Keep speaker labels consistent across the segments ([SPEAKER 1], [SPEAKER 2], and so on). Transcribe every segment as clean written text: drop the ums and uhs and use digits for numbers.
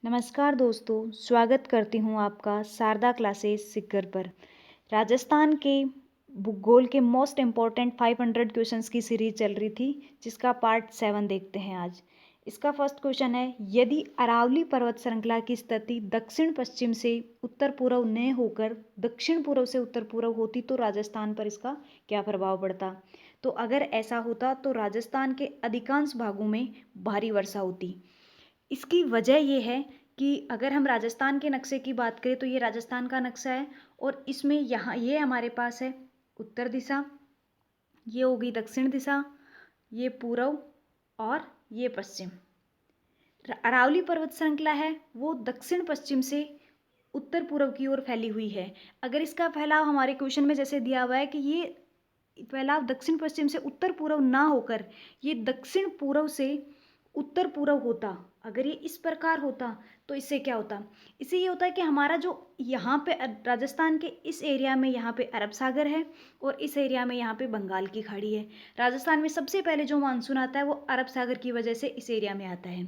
[SPEAKER 1] नमस्कार दोस्तों, स्वागत करती हूँ आपका शारदा क्लासेस सिक्कर पर। राजस्थान के भूगोल के मोस्ट इम्पॉर्टेंट 500 क्वेश्चंस की सीरीज चल रही थी, जिसका पार्ट 7 देखते हैं आज। इसका फर्स्ट क्वेश्चन है, यदि अरावली पर्वत श्रृंखला की स्थिति दक्षिण पश्चिम से उत्तर पूर्व न होकर दक्षिण पूर्व से उत्तर पूर्व होती तो राजस्थान पर इसका क्या प्रभाव पड़ता। तो अगर ऐसा होता तो राजस्थान के अधिकांश भागों में भारी वर्षा होती। इसकी वजह ये है कि अगर हम राजस्थान के नक्शे की बात करें तो ये राजस्थान का नक्शा है और इसमें यहाँ ये हमारे पास है उत्तर दिशा, ये होगी दक्षिण दिशा, ये पूर्व और ये पश्चिम। अरावली पर्वत श्रृंखला है वो दक्षिण पश्चिम से उत्तर पूर्व की ओर फैली हुई है। अगर इसका फैलाव हमारे क्वेश्चन में जैसे दिया हुआ है कि ये फैलाव दक्षिण पश्चिम से उत्तर पूर्व ना होकर ये दक्षिण पूर्व से उत्तर पूर्व होता, अगर ये इस प्रकार होता तो इससे क्या होता। इससे ये होता है कि हमारा जो यहाँ पे राजस्थान के इस एरिया में यहाँ पे अरब सागर है और इस एरिया में यहाँ पे बंगाल की खाड़ी है। राजस्थान में सबसे पहले जो मानसून आता है वो अरब सागर की वजह से इस एरिया में आता है,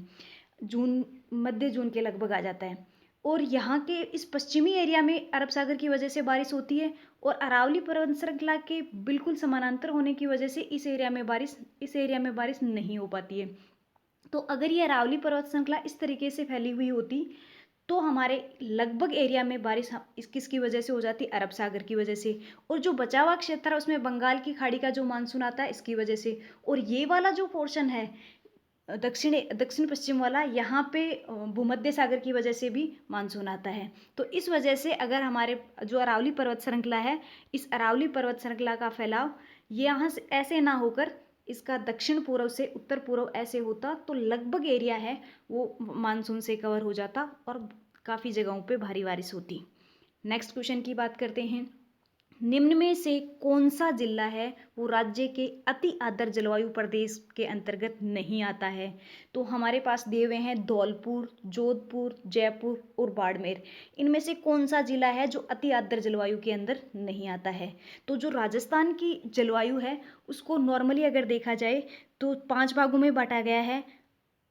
[SPEAKER 1] जून मध्य जून के लगभग आ जाता है। और यहाँ के इस पश्चिमी एरिया में अरब सागर की वजह से बारिश होती है और अरावली पर्वत श्रृंखला के बिल्कुल समानांतर होने की वजह से इस एरिया में बारिश नहीं हो पाती है। तो अगर ये अरावली पर्वत श्रृंखला इस तरीके से फैली हुई होती तो हमारे लगभग एरिया में बारिश किसकी वजह से हो जाती, अरब सागर की वजह से। और जो बचा हुआ क्षेत्र है उसमें बंगाल की खाड़ी का जो मानसून आता है इसकी वजह से। और ये वाला जो पोर्शन है दक्षिण पश्चिम वाला, यहाँ पे भूमध्य सागर की वजह से भी मानसून आता है। तो इस वजह से अगर हमारे जो अरावली पर्वत श्रृंखला है, इस अरावली पर्वत श्रृंखला का फैलाव ये यहाँ से ऐसे ना होकर इसका दक्षिण पूर्व से उत्तर पूर्व ऐसे होता तो लगभग एरिया है वो मानसून से कवर हो जाता और काफ़ी जगहों पे भारी बारिश होती। नेक्स्ट क्वेश्चन की बात करते हैं, निम्न में से कौन सा जिला है वो राज्य के अति आर्द्र जलवायु प्रदेश के अंतर्गत नहीं आता है। तो हमारे पास दिए हुए हैं धौलपुर, जोधपुर, जयपुर और बाड़मेर। इनमें से कौन सा जिला है जो अति आर्द्र जलवायु के अंदर नहीं आता है। तो जो राजस्थान की जलवायु है उसको नॉर्मली अगर देखा जाए तो 5 भागों में बांटा गया है,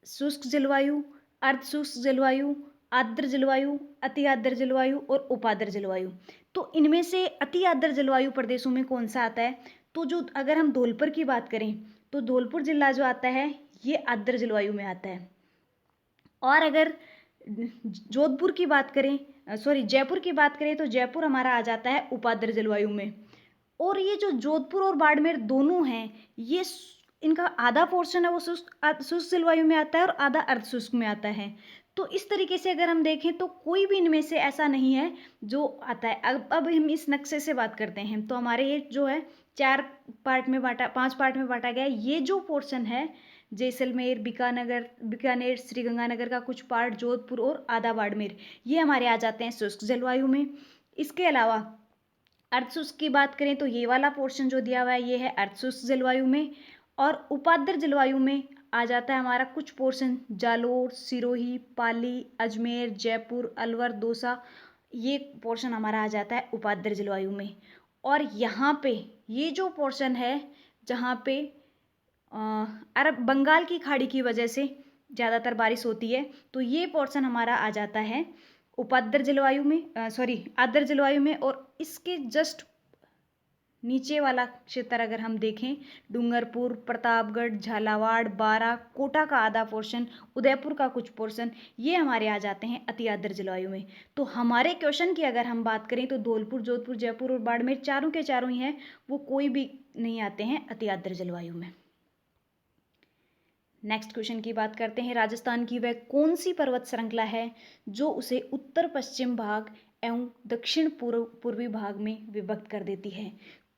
[SPEAKER 1] शुष्क जलवायु, अर्ध शुष्क जलवायु, आर्द्र जलवायु, अति आर्द्र जलवायु और उपाद्र जलवायु। तो इनमें से अति आर्द्र जलवायु प्रदेशों में कौन सा आता है। तो जो अगर हम धौलपुर की बात करें तो धौलपुर जिला जो आता है ये आर्द्र जलवायु में आता है। और अगर जोधपुर की बात करें, जयपुर की बात करें तो जयपुर हमारा आ जाता है उपाद्र जलवायु में। और ये जो जोधपुर और बाड़मेर दोनों हैं ये इनका आधा पोर्शन है वो शुष्क जलवायु में आता है और आधा अर्धशुष्क में आता है। तो इस तरीके से अगर हम देखें तो कोई भी इनमें से ऐसा नहीं है जो आता है। अब हम इस नक्शे से बात करते हैं तो हमारे ये जो है 5 पार्ट में बांटा गया है। ये जो पोर्शन है जैसलमेर, बीकानेर, श्रीगंगानगर का कुछ पार्ट, जोधपुर और आधा बाड़मेर, ये हमारे आ जाते हैं शुष्क जलवायु में। इसके अलावा अर्धशुष्क की बात करें तो ये वाला पोर्शन जो दिया हुआ है ये है अर्धशुष्क जलवायु में। और उपाद्र जलवायु में आ जाता है हमारा कुछ पोर्शन जालोर, सिरोही, पाली, अजमेर, जयपुर, अलवर, दौसा, ये पोर्शन हमारा आ जाता है उपाद्र जलवायु में। और यहाँ पे ये जो पोर्शन है जहाँ पे अरब बंगाल की खाड़ी की वजह से ज़्यादातर बारिश होती है तो ये पोर्शन हमारा आ जाता है उपाद्र जलवायु में, आर्द्र जलवायु में। और इसके जस्ट नीचे वाला क्षेत्र अगर हम देखें, डूंगरपुर, प्रतापगढ़, झालावाड़, बारां, कोटा का आधा पोर्शन, उदयपुर का कुछ पोर्शन, ये हमारे आ जाते हैं अति आर्द्र जलवायु में। तो हमारे क्वेश्चन की अगर हम बात करें तो धौलपुर, जोधपुर, जयपुर और बाड़मेर चारों के चारों ही हैं, वो कोई भी नहीं आते हैं अति आर्द्र जलवायु में। नेक्स्ट क्वेश्चन की बात करते हैं, राजस्थान की वह कौन सी पर्वत श्रृंखला है जो उसे उत्तर पश्चिम भाग एवं दक्षिण पूर्वी भाग में विभक्त कर देती है।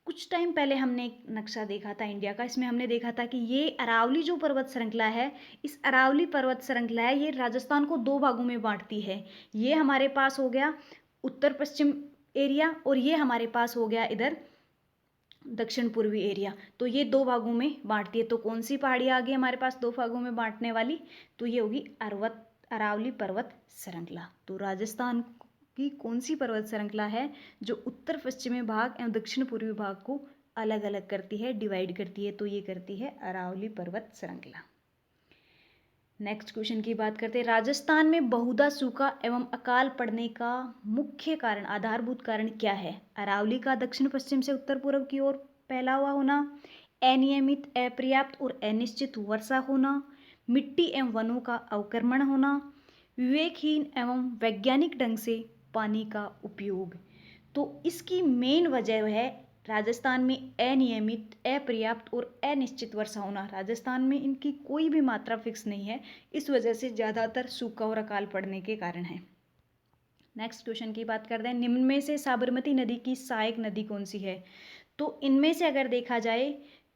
[SPEAKER 1] कुछ टाइम पहले हमने एक नक्शा देखा था इंडिया का, इसमें हमने देखा था कि ये अरावली जो पर्वत श्रृंखला है, इस अरावली पर्वत श्रृंखला है ये राजस्थान को 2 भागों में बांटती है। ये हमारे पास हो गया उत्तर पश्चिम एरिया और ये हमारे पास हो गया इधर दक्षिण पूर्वी एरिया। तो ये 2 भागों में बांटती है। तो कौन सी पहाड़ी आ गई हमारे पास 2 भागों में बांटने वाली, तो ये होगी अरावली पर्वत श्रृंखला। तो राजस्थान की कौन सी पर्वत श्रृंखला है जो उत्तर पश्चिमी भाग एवं दक्षिण पूर्वी भाग को अलग अलग करती है, डिवाइड करती है, तो ये करती है अरावली पर्वत श्रृंखला। नेक्स्ट क्वेश्चन की बात करते हैं। राजस्थान में बहुधा सूखा एवं अकाल पड़ने का मुख्य कारण, आधारभूत कारण क्या है? अरावली का दक्षिण पश्चिम से उत्तर पूर्व की ओर फैला हुआ होना, अनियमित, अपर्याप्त और अनिश्चित वर्षा होना, मिट्टी एवं वनों का अवक्रमण होना, विवेकहीन एवं वैज्ञानिक ढंग से पानी का उपयोग। तो इसकी मेन वजह है राजस्थान में अनियमित, अपर्याप्त और अनिश्चित वर्षा होना। राजस्थान में इनकी कोई भी मात्रा फिक्स नहीं है, इस वजह से ज़्यादातर सूखा और अकाल पड़ने के कारण है। नेक्स्ट क्वेश्चन की बात करते हैं। निम्न में से साबरमती नदी की सहायक नदी कौन सी है? तो इनमें से अगर देखा जाए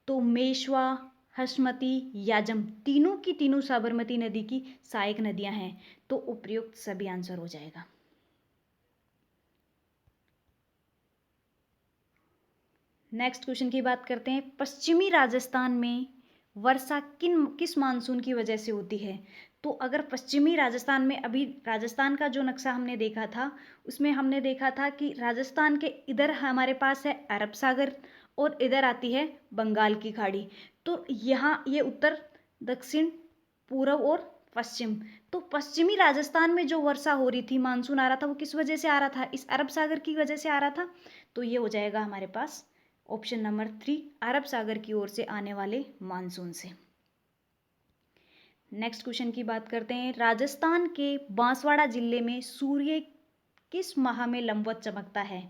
[SPEAKER 1] तो मेशवा, हसमती, याजम, तीनों की तीनों साबरमती नदी की सहायक नदियां हैं। तो उपयुक्त सभी आंसर हो जाएगा। नेक्स्ट क्वेश्चन की बात करते हैं। पश्चिमी राजस्थान में वर्षा किस मानसून की वजह से होती है? तो अगर पश्चिमी राजस्थान में, अभी राजस्थान का जो नक्शा हमने देखा था उसमें हमने देखा था कि राजस्थान के इधर हमारे पास है अरब सागर और इधर आती है बंगाल की खाड़ी। तो यहाँ ये उत्तर, दक्षिण, पूर्व और पश्चिम। तो पश्चिमी राजस्थान में जो वर्षा हो रही थी, मानसून आ रहा था, वो किस वजह से आ रहा था? इस अरब सागर की वजह से आ रहा था। तो ये हो जाएगा हमारे पास ऑप्शन नंबर 3, अरब सागर की ओर से आने वाले मानसून से। नेक्स्ट क्वेश्चन की बात करते हैं। राजस्थान के बांसवाड़ा जिले में सूर्य किस माह में लंबवत चमकता है?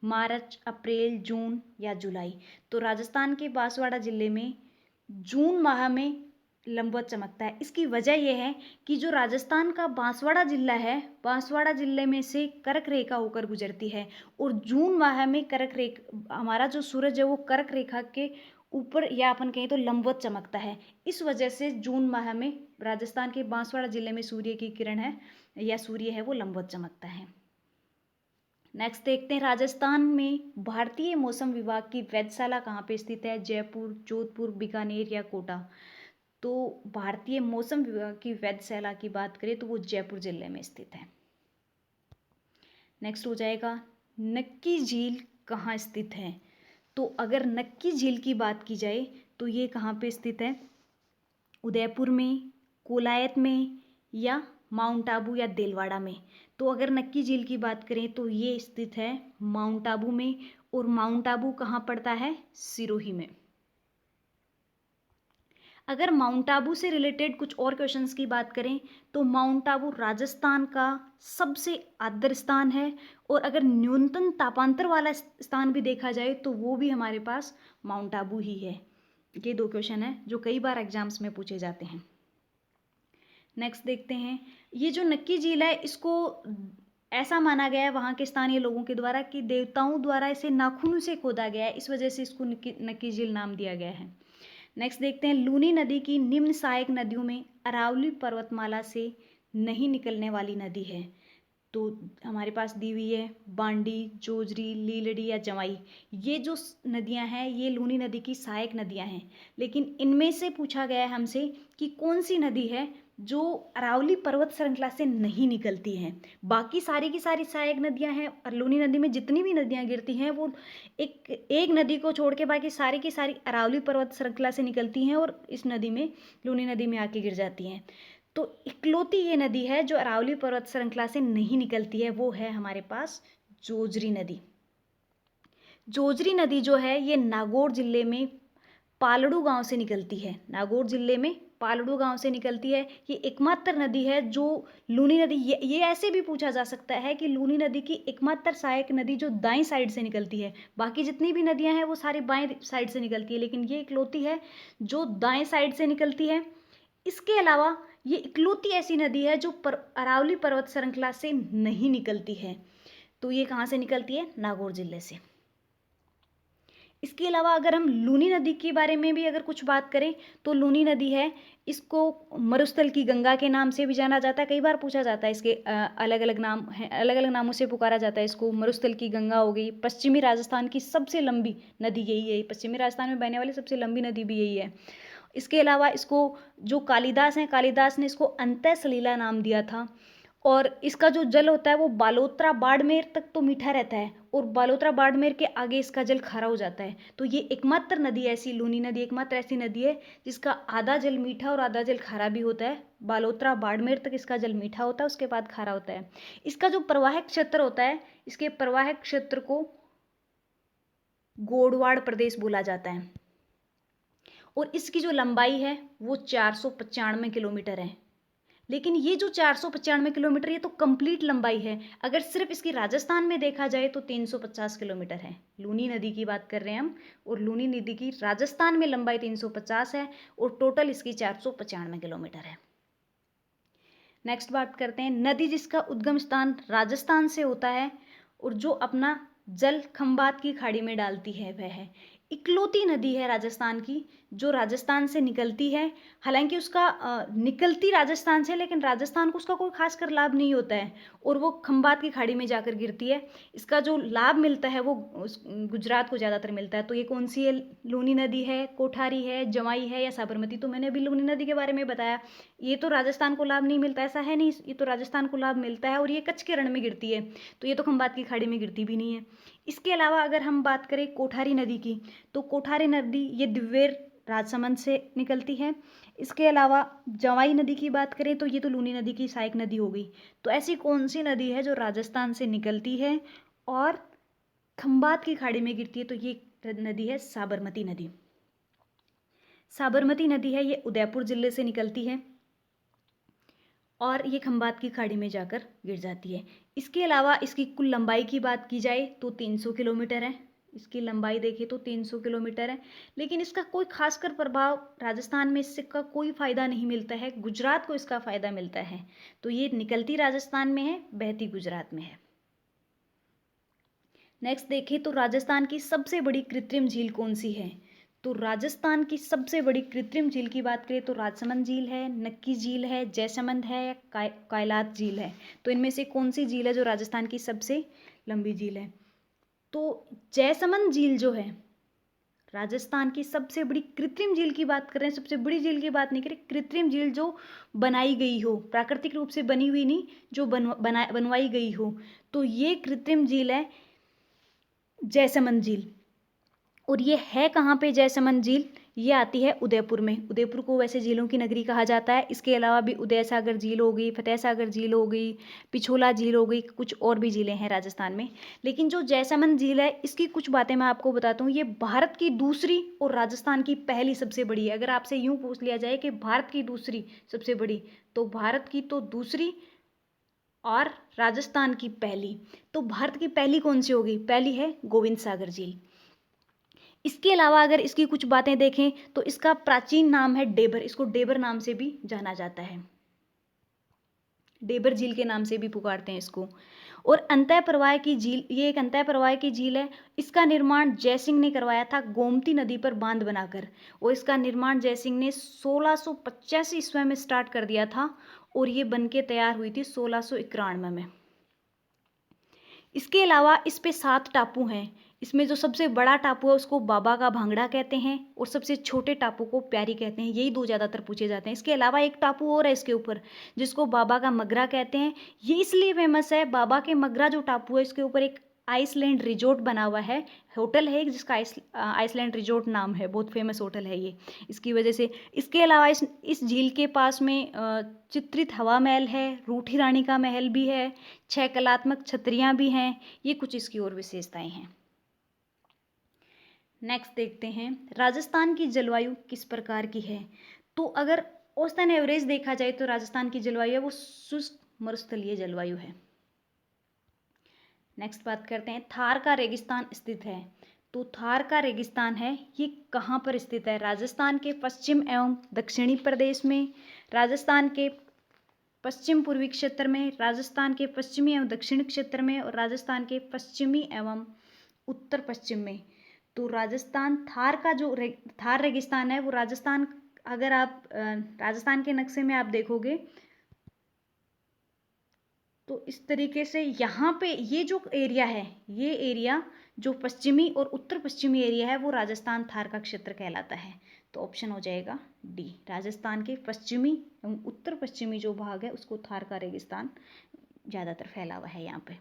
[SPEAKER 1] मार्च, अप्रैल, जून या जुलाई? तो राजस्थान के बांसवाड़ा जिले में जून माह में लंबवत चमकता है। इसकी वजह यह है कि जो राजस्थान का बांसवाड़ा जिला है, बांसवाड़ा जिले में से कर्क रेखा होकर गुजरती है और जून माह में कर्क रेखा, हमारा जो सूरज है वो कर्क रेखा के ऊपर या अपन कहें तो लंबवत चमकता है। इस वजह से जून माह में राजस्थान के बांसवाड़ा जिले में सूर्य की किरण है या सूर्य है वो लंबवत चमकता है। नेक्स्ट देखते हैं। राजस्थान में भारतीय मौसम विभाग की वेधशाला कहाँ पे स्थित है? जयपुर, जोधपुर, बीकानेर या कोटा? तो भारतीय मौसम विभाग की वेधशाला की बात करें तो वो जयपुर जिले में स्थित है। नेक्स्ट हो जाएगा, नक्की झील कहाँ स्थित है? तो अगर नक्की झील की बात की जाए तो ये कहाँ पे स्थित है? उदयपुर में, कोलायत में या माउंट आबू या देलवाड़ा में? तो अगर नक्की झील की बात करें तो ये स्थित है माउंट आबू में, और माउंट आबू कहाँ पड़ता है? सिरोही में। अगर माउंट आबू से रिलेटेड कुछ और क्वेश्चंस की बात करें तो माउंट आबू राजस्थान का सबसे आर्द्र स्थान है, और अगर न्यूनतम तापांतर वाला स्थान भी देखा जाए तो वो भी हमारे पास माउंट आबू ही है। ये दो क्वेश्चन है जो कई बार एग्जाम्स में पूछे जाते हैं। नेक्स्ट देखते हैं। ये जो नक्की झील है इसको ऐसा माना गया है वहाँ के स्थानीय लोगों के द्वारा कि देवताओं द्वारा इसे नाखूनों से खोदा गया है, इस वजह से इसको नक्की झील नाम दिया गया है। नेक्स्ट देखते हैं। लूनी नदी की निम्न सहायक नदियों में अरावली पर्वतमाला से नहीं निकलने वाली नदी है? तो हमारे पास दी हुई है बांडी, जोजरी, लीलड़ी या जमाई। ये जो नदियां हैं ये लूनी नदी की सहायक नदियां हैं, लेकिन इनमें से पूछा गया है हमसे कि कौन सी नदी है जो अरावली पर्वत श्रृंखला से नहीं निकलती हैं। बाकी सारी की सारी सहायक नदियां हैं, और लूनी नदी में जितनी भी नदियां गिरती हैं वो एक नदी को छोड़ के बाकी सारी की सारी अरावली पर्वत श्रृंखला से निकलती हैं और इस नदी में, लूनी नदी में आके गिर जाती हैं। तो इकलौती ये नदी है जो अरावली पर्वत श्रृंखला से नहीं निकलती है, वो है हमारे पास जोजरी नदी। जोजरी नदी जो है ये नागौर जिले में पालड़ू गांव से निकलती है। नागौर जिले में पालड़ू गांव से निकलती है। ये एकमात्र नदी है जो लूनी नदी, ये ऐसे भी पूछा जा सकता है कि लूनी नदी की एकमात्र सहायक नदी जो दाईं साइड से निकलती है। बाकी जितनी भी नदियां हैं वो सारी बाएं साइड से निकलती है, लेकिन ये इकलौती है जो दाएं साइड से निकलती है। इसके अलावा ये इकलौती ऐसी नदी है जो अरावली पर्वत श्रृंखला से नहीं निकलती है। तो ये कहाँ से निकलती है? नागौर जिले से। इसके अलावा अगर हम लूनी नदी के बारे में भी अगर कुछ बात करें तो लूनी नदी है, इसको मरुस्थल की गंगा के नाम से भी जाना जाता है। कई बार पूछा जाता है, इसके अलग अलग नाम हैं, अलग अलग नामों से पुकारा जाता है इसको। मरुस्थल की गंगा हो गई। पश्चिमी राजस्थान की सबसे लंबी नदी यही है, पश्चिमी राजस्थान में बहने वाली सबसे लंबी नदी भी यही है। इसके अलावा इसको जो कालिदास हैं, कालिदास ने इसको अंतः सलीला नाम दिया था। और इसका जो जल होता है वो बालोतरा बाड़मेर तक तो मीठा रहता है, और बालोतरा बाड़मेर के आगे इसका जल खारा हो जाता है। तो ये एकमात्र नदी ऐसी, लूनी नदी एकमात्र ऐसी नदी है जिसका आधा जल मीठा और आधा जल खारा भी होता है। बालोतरा बाड़मेर तक इसका जल मीठा होता है, उसके बाद खारा होता है। इसका जो प्रवाहक क्षेत्र होता है, इसके प्रवाहक क्षेत्र को गोडवाड़ प्रदेश बोला जाता है, और इसकी जो लंबाई है वो 495 किलोमीटर है। लेकिन ये जो 495 किलोमीटर, ये तो कंप्लीट लंबाई है। अगर सिर्फ इसकी राजस्थान में देखा जाए तो 350 किलोमीटर है। लूनी नदी की बात कर रहे हैं हम, और लूनी नदी की राजस्थान में लंबाई 350 है, और टोटल इसकी 495 किलोमीटर है। नेक्स्ट बात करते हैं, नदी जिसका उद्गम स्थान राजस्थान से होता है और जो अपना जल खंबात की खाड़ी में डालती है, वह है इकलौती नदी है राजस्थान की जो राजस्थान से निकलती है। हालांकि उसका निकलती राजस्थान से, लेकिन राजस्थान को उसका कोई खासकर लाभ नहीं होता है, और वो खंबात की खाड़ी में जाकर गिरती है। इसका जो लाभ मिलता है वो गुजरात को ज़्यादातर मिलता है। तो ये कौन सी है? लूनी नदी है, कोठारी है, जमाई है, या साबरमती? तो मैंने अभी लूनी नदी के बारे में बताया। ये तो राजस्थान को लाभ नहीं मिलता, ऐसा है नहीं, ये तो राजस्थान को लाभ मिलता है, और ये कच्छ के रण में गिरती है, तो ये तो खंबात की खाड़ी में गिरती भी नहीं है। इसके अलावा अगर हम बात करें कोठारी नदी की, तो कोठारी नदी ये दिव्वेर राजसमंद से निकलती है। इसके अलावा जवाई नदी की बात करें तो ये तो लूनी नदी की सहायक नदी हो गई। तो ऐसी कौन सी नदी है जो राजस्थान से निकलती है और खंबात की खाड़ी में गिरती है? तो ये नदी है साबरमती नदी। साबरमती नदी है, ये उदयपुर जिले से निकलती है और ये खंबात की खाड़ी में जाकर गिर जाती है। इसके अलावा इसकी कुल लंबाई की बात की जाए तो 300 किलोमीटर है। इसकी लंबाई देखें तो 300 किलोमीटर है, लेकिन इसका कोई खासकर प्रभाव राजस्थान में इससे का कोई फ़ायदा नहीं मिलता है, गुजरात को इसका फ़ायदा मिलता है। तो ये निकलती राजस्थान में है, बहती गुजरात में है। नेक्स्ट देखें तो राजस्थान की सबसे बड़ी कृत्रिम झील कौन सी है? तो राजस्थान की सबसे बड़ी कृत्रिम झील की बात करें तो राजसमंद झील है, नक्की झील है, जयसमंद है, या कायलात झील है। तो इनमें से कौन सी झील है जो राजस्थान की सबसे लंबी झील है? तो जयसमंद झील जो है राजस्थान की सबसे बड़ी कृत्रिम झील की बात कर रहे हैं, सबसे बड़ी झील की बात नहीं कर रहे, कृत्रिम झील जो बनाई गई हो, प्राकृतिक रूप से बनी हुई नहीं, जो बनवाई गई हो, तो ये कृत्रिम झील है जयसमंद झील। और ये है कहाँ पे जयसमंद झील? ये आती है उदयपुर में। उदयपुर को वैसे झीलों की नगरी कहा जाता है। इसके अलावा भी उदय सागर झील हो गई, फतेह सागर झील हो गई, पिछोला झील हो गई, कुछ और भी झीलें हैं राजस्थान में। लेकिन जो जयसमंद झील है, इसकी कुछ बातें मैं आपको बताता हूँ। ये भारत की दूसरी और राजस्थान की पहली सबसे बड़ी है। अगर आपसे यूँ पूछ लिया जाए कि भारत की दूसरी सबसे बड़ी, तो भारत की तो दूसरी और राजस्थान की पहली। तो भारत की पहली कौन सी होगी? पहली है गोविंद सागर झील। इसके अलावा अगर इसकी कुछ बातें देखें तो इसका प्राचीन नाम है डेबर। इसको डेबर नाम से भी जाना जाता है, डेबर झील के नाम से भी पुकारते हैं इसको। और अंतः प्रवाह की झील, ये एक अंतः प्रवाह की झील है। इसका निर्माण जयसिंह ने करवाया था गोमती नदी पर बांध बनाकर, और इसका निर्माण जयसिंह ने 1685 ईस्वी में स्टार्ट कर दिया था, और ये बनके तैयार हुई थी 1691 में। इसके अलावा इस पे 7 टापू हैं। इसमें जो सबसे बड़ा टापू है उसको बाबा का भांगड़ा कहते हैं, और सबसे छोटे टापू को प्यारी कहते हैं। यही दो ज़्यादातर पूछे जाते हैं। इसके अलावा एक टापू और है इसके ऊपर, जिसको बाबा का मगरा कहते हैं। ये इसलिए फेमस है, बाबा के मगरा जो टापू है इसके ऊपर एक आइसलैंड रिजोर्ट बना हुआ है, होटल है जिसका आइसलैंड रिजोर्ट नाम है, बहुत फेमस होटल है ये, इसकी वजह से। इसके अलावा इस झील के पास में चित्रित हवा महल है, रूठी रानी का महल भी है, 6 कलात्मक छतरियाँ भी हैं। ये कुछ इसकी और विशेषताएं हैं। नेक्स्ट देखते हैं, राजस्थान की जलवायु किस प्रकार की है? तो अगर औसतन एवरेज देखा जाए तो राजस्थान की जलवायु है वो शुष्क मरुस्थलीय जलवायु है। नेक्स्ट बात करते हैं, थार का रेगिस्तान स्थित है। तो थार का रेगिस्तान है, ये कहाँ पर स्थित है? राजस्थान के पश्चिम एवं दक्षिणी प्रदेश में, राजस्थान के पश्चिम पूर्वी क्षेत्र में, राजस्थान के पश्चिमी एवं दक्षिणी क्षेत्र में, और राजस्थान के पश्चिमी एवं उत्तर पश्चिम में। तो राजस्थान थार का जो थार रेगिस्तान है वो राजस्थान, अगर आप राजस्थान के नक्शे में आप देखोगे तो इस तरीके से यहाँ पे ये जो एरिया है, ये एरिया जो पश्चिमी और उत्तर पश्चिमी एरिया है वो राजस्थान थार का क्षेत्र कहलाता है। तो ऑप्शन हो जाएगा डी, राजस्थान के पश्चिमी एवं उत्तर पश्चिमी जो भाग है उसको थार का रेगिस्तान ज़्यादातर फैला हुआ है यहाँ पे।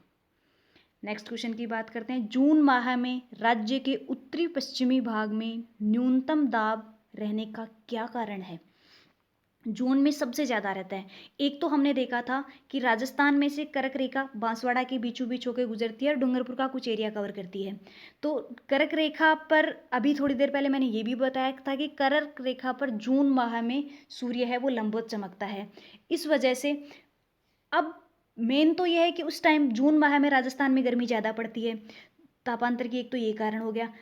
[SPEAKER 1] नेक्स्ट क्वेश्चन की बात करते हैं। जून माह में राज्य के उत्तरी पश्चिमी भाग में न्यूनतम दाब रहने का क्या कारण है? जून में सबसे ज़्यादा रहता है। एक तो हमने देखा था कि राजस्थान में से कर्क रेखा बांसवाड़ा के बीचों बीच होकर गुजरती है और डूंगरपुर का कुछ एरिया कवर करती है। तो कर्क रेखा पर अभी थोड़ी देर पहले मैंने ये भी बताया था कि कर्क रेखा पर जून माह में सूर्य है वो लंबवत चमकता है। इस वजह से अब मेन तो यह है कि उस टाइम जून माह में राजस्थान में गर्मी ज़्यादा पड़ती है। तापांतर की एक तो ये कारण हो गया।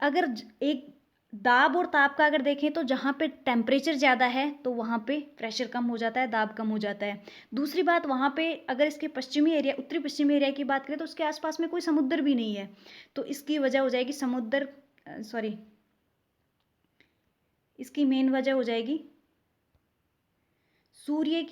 [SPEAKER 1] अगर एक दाब और ताप का अगर देखें तो जहाँ पे टेम्परेचर ज़्यादा है तो वहाँ पे प्रेशर कम हो जाता है, दाब कम हो जाता है। दूसरी बात, वहाँ पे अगर इसके पश्चिमी एरिया, उत्तरी पश्चिमी एरिया की बात करें तो उसके आसपास में कोई समुद्र भी नहीं है। तो इसकी वजह हो जाएगी इसकी मेन वजह हो जाएगी सूर्य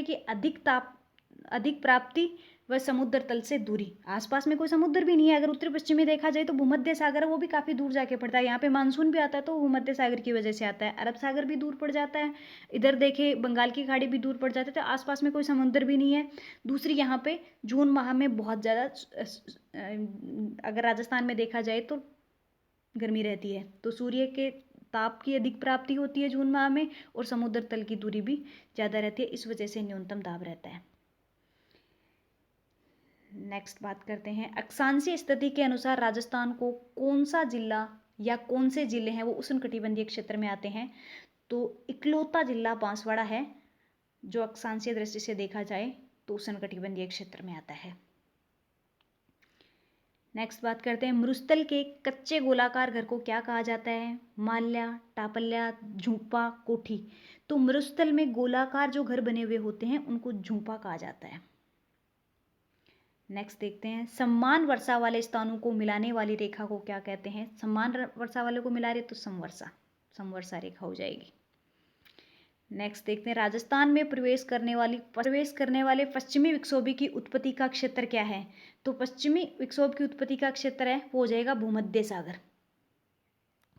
[SPEAKER 1] की अधिक प्राप्ति व समुद्र तल से दूरी। आसपास में कोई समुद्र भी नहीं है। अगर उत्तर पश्चिम में देखा जाए तो भूमध्य सागर है वो भी काफ़ी दूर जाके पड़ता है। यहाँ पे मानसून भी आता है तो भूमध्य सागर की वजह से आता है। अरब सागर भी दूर पड़ जाता है, इधर देखे बंगाल की खाड़ी भी दूर पड़ जाती है, तो आसपास में कोई समुद्र भी नहीं है। दूसरी, यहाँ पे जून माह में बहुत ज़्यादा अगर राजस्थान में देखा जाए तो गर्मी रहती है, तो सूर्य के ताप की अधिक प्राप्ति होती है जून माह में और समुद्र तल की दूरी भी ज़्यादा रहती है, इस वजह से न्यूनतम दाब रहता है। नेक्स्ट बात करते हैं। अक्षांशीय स्थिति के अनुसार राजस्थान को कौन सा जिला या कौन से जिले हैं वो उष्णकटिबंधीय क्षेत्र में आते हैं? तो इकलौता जिला बांसवाड़ा है जो अक्षांशीय दृष्टि से देखा जाए तो उष्णकटिबंधीय क्षेत्र में आता है। नेक्स्ट बात करते हैं। मरुस्थल के कच्चे गोलाकार घर को क्या कहा जाता है? माल्या, टापल्या, झूंपा, कोठी। तो मरुस्थल में गोलाकार जो घर बने हुए होते हैं उनको झूंपा कहा जाता है। नेक्स्ट देखते हैं। समान वर्षा वाले स्थानों को मिलाने वाली रेखा को क्या कहते हैं? समान वर्षा वाले को मिला रहे तो समवर्षा रेखा हो जाएगी। नेक्स्ट देखते हैं। राजस्थान में प्रवेश करने वाले पश्चिमी विक्षोभ की उत्पत्ति का क्षेत्र क्या है? तो पश्चिमी विक्षोभ की उत्पत्ति का क्षेत्र है वो हो जाएगा भूमध्य सागर,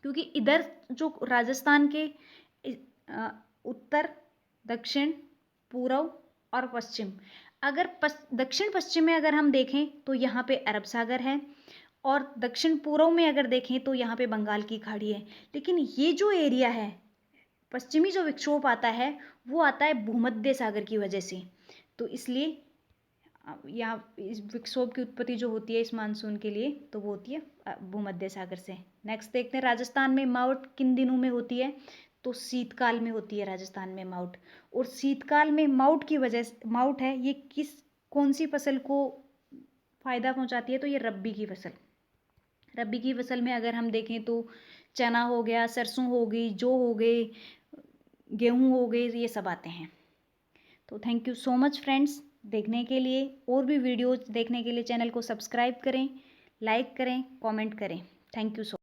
[SPEAKER 1] क्योंकि इधर जो राजस्थान के उत्तर, दक्षिण, पूर्व और पश्चिम, अगर दक्षिण पश्चिम में अगर हम देखें तो यहाँ पे अरब सागर है और दक्षिण पूर्व में अगर देखें तो यहाँ पे बंगाल की खाड़ी है। लेकिन ये जो एरिया है, पश्चिमी जो विक्षोभ आता है वो आता है भूमध्य सागर की वजह से, तो इसलिए यहाँ इस विक्षोभ की उत्पत्ति जो होती है इस मानसून के लिए तो वो होती है भूमध्य सागर से। नेक्स्ट देखते हैं। राजस्थान में मावठ किन दिनों में होती है? तो शीतकाल में होती है राजस्थान में मावठ। और शीतकाल में मावठ की वजह से, मावठ है ये कौन सी फसल को फायदा पहुंचाती है? तो ये रब्बी की फसल में अगर हम देखें तो चना हो गया, सरसों हो गई, जौ हो गए, गेहूं हो गए, ये सब आते हैं। तो thank you so much friends देखने के लिए। और भी वीडियोज देखने के लिए चैनल को सब्सक्राइब करें, लाइक करें, कमेंट करें। Thank you so